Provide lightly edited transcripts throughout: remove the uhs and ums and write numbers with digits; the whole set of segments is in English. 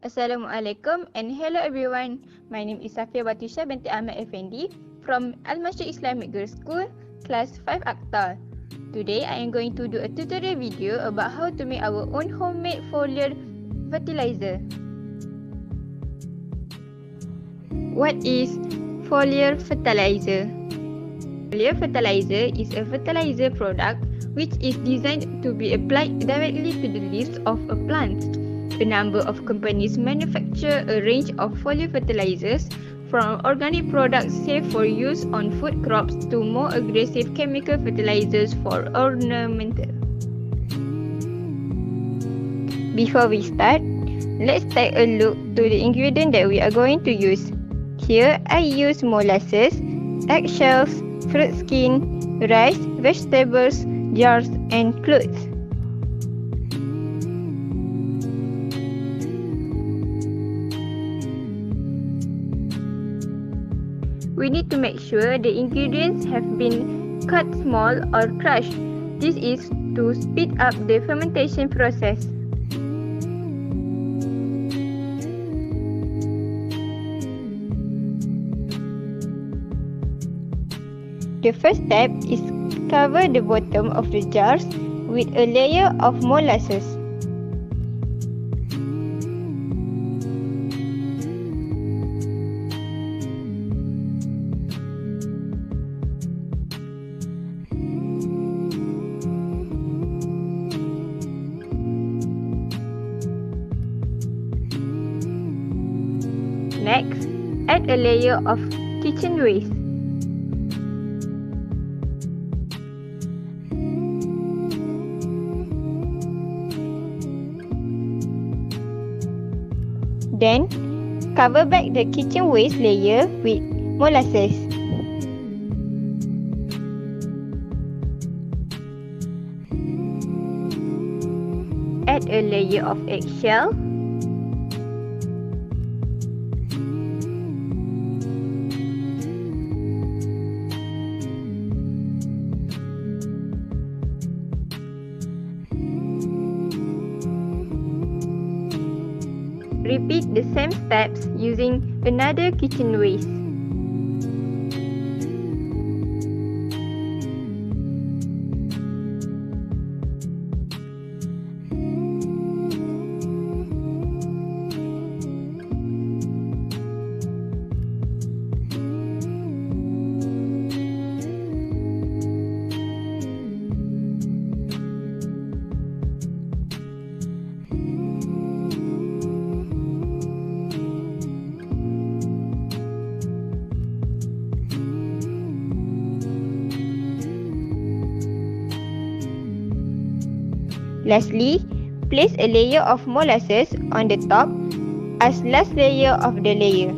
Assalamualaikum and hello everyone. My name is Safia Batusha binti Ahmad Effendi from Al-Masjid Islamic Girls School, Class 5 Aktal. Today I am going to do a tutorial video about how to make our own homemade foliar fertilizer. What is foliar fertilizer? Foliar fertilizer is a fertilizer product which is designed to be applied directly to the leaves of a plant. A number of companies manufacture a range of foliar fertilizers, from organic products safe for use on food crops to more aggressive chemical fertilizers for ornamental. Before we start, let's take a look to the ingredient that we are going to use. Here I use molasses, eggshells, fruit skin, rice, vegetables, jars and clothes. We need to make sure the ingredients have been cut small or crushed. This is to speed up the fermentation process. The first step is cover the bottom of the jars with a layer of molasses. Next, add a layer of kitchen waste. Then, cover back the kitchen waste layer with molasses. Add a layer of eggshell. Repeat the same steps using another kitchen waste. Lastly, place a layer of molasses on the top as last layer of the layer.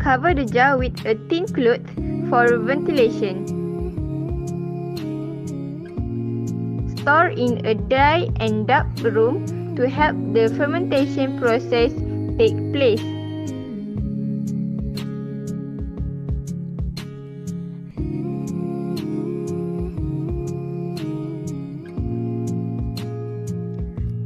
Cover the jar with a thin cloth for ventilation. Store in a dry and dark room to help the fermentation process take place.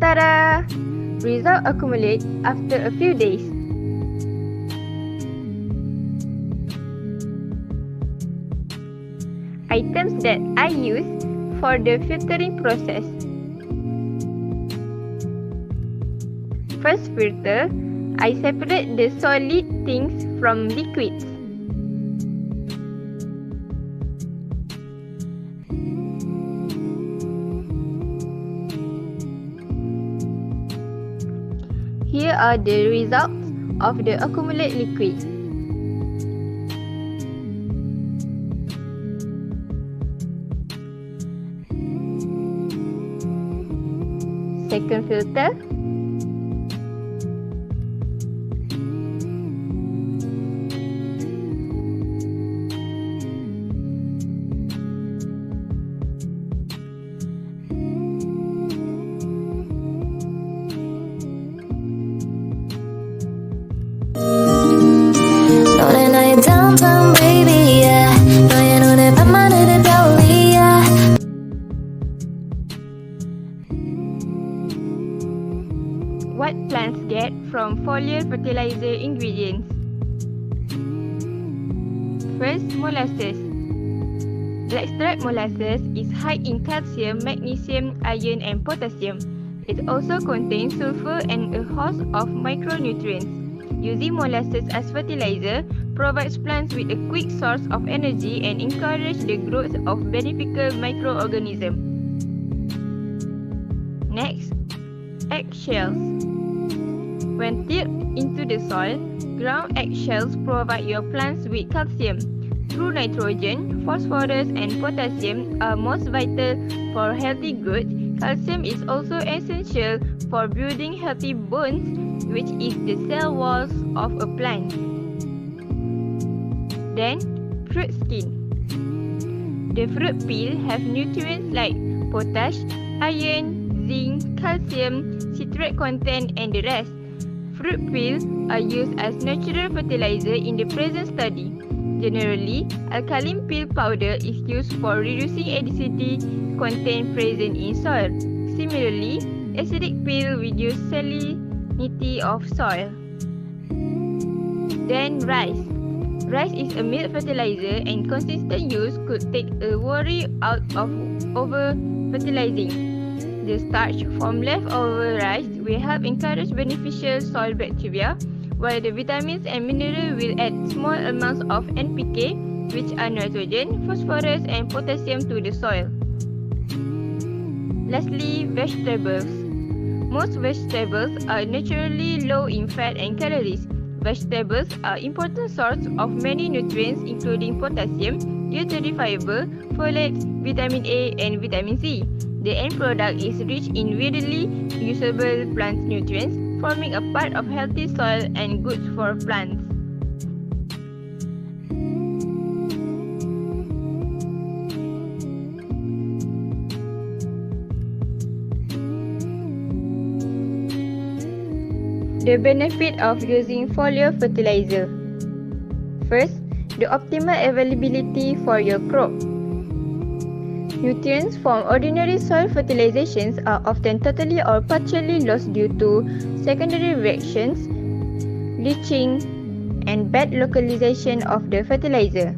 Ta-da! Result accumulate after a few days. Items that I use for the filtering process. First filter, I separate the solid things from liquids. Here are the results of the accumulate liquid. Second filter. Downtown, baby, yeah. foliar fertilizer ingredients. First, molasses. Blackstripe molasses is high in calcium, magnesium, iron and potassium. It also contains sulfur and a host of micronutrients. Using molasses as fertilizer provides plants with a quick source of energy and encourages the growth of beneficial microorganisms. Next, eggshells. When tipped into the soil, ground eggshells provide your plants with calcium. Through nitrogen, phosphorus and potassium are most vital for healthy growth. Calcium is also essential for building healthy bones, which is the cell walls of a plant. Then, fruit skin. The fruit peel have nutrients like potash, iron, zinc, calcium, citrate content and the rest. Fruit peels are used as natural fertilizer in the present study. Generally, alkaline peel powder is used for reducing acidity content present in soil. Similarly, acidic peel reduce salinity of soil. Then rice. Rice is a mild fertilizer and consistent use could take a worry out of over-fertilizing. The starch from leftover rice will help encourage beneficial soil bacteria, while the vitamins and minerals will add small amounts of NPK, which are nitrogen, phosphorus and potassium to the soil. Lastly, vegetables. Most vegetables are naturally low in fat and calories. Vegetables are important source of many nutrients including potassium, dietary fiber, folate, vitamin A and vitamin C. The end product is rich in readily usable plant nutrients, forming a part of healthy soil and good for plants. The benefit of using foliar fertilizer. First, the optimal availability for your crop. Nutrients from ordinary soil fertilizations are often totally or partially lost due to secondary reactions, leaching, and bad localization of the fertilizer.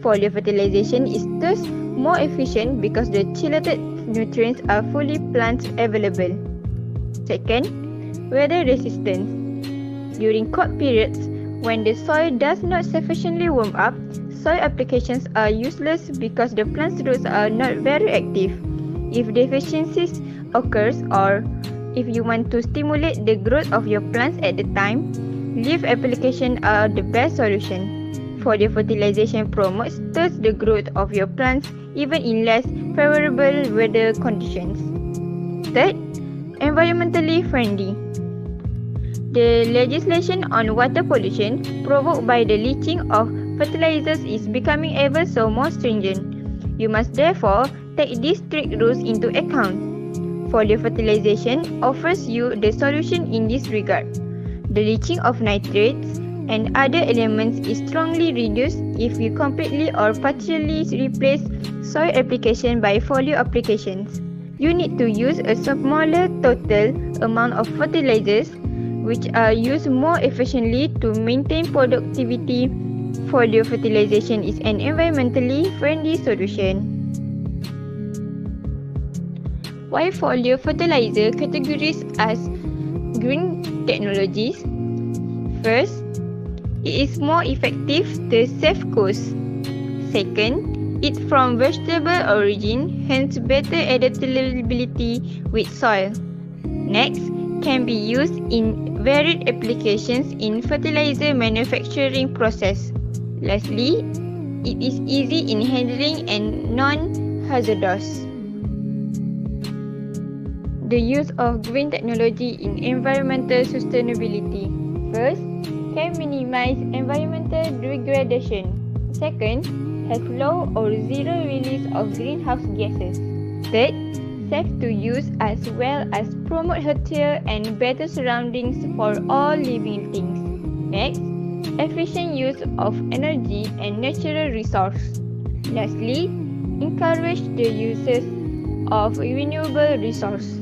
Foliar fertilization is thus more efficient because the chelated nutrients are fully plant available. Second, weather resistance. During cold periods, when the soil does not sufficiently warm up, soil applications are useless because the plant's roots are not very active. If deficiencies occurs or if you want to stimulate the growth of your plants at the time, leaf application are the best solution. Foliar fertilization promotes thus the growth of your plants even in less favorable weather conditions. Third, environmentally friendly. The legislation on water pollution provoked by the leaching of fertilizers is becoming ever so more stringent. You must therefore take these strict rules into account. Foliar fertilization offers you the solution in this regard. The leaching of nitrates and other elements is strongly reduced if you completely or partially replace soil application by foliar applications. You need to use a smaller total amount of fertilizers, which are used more efficiently to maintain productivity. Foliar fertilization is an environmentally friendly solution. Why foliar fertilizer categorized as green technologies? First, it is more effective to save costs. Second, it's from vegetable origin, hence better adaptability with soil. Next, can be used in varied applications in fertilizer manufacturing process. Lastly, it is easy in handling and non-hazardous. The use of green technology in environmental sustainability. First, can minimize environmental degradation. Second, have low or zero release of greenhouse gases. Third, safe to use as well as promote healthier and better surroundings for all living things. Next, efficient use of energy and natural resources. Lastly, encourage the uses of renewable resources.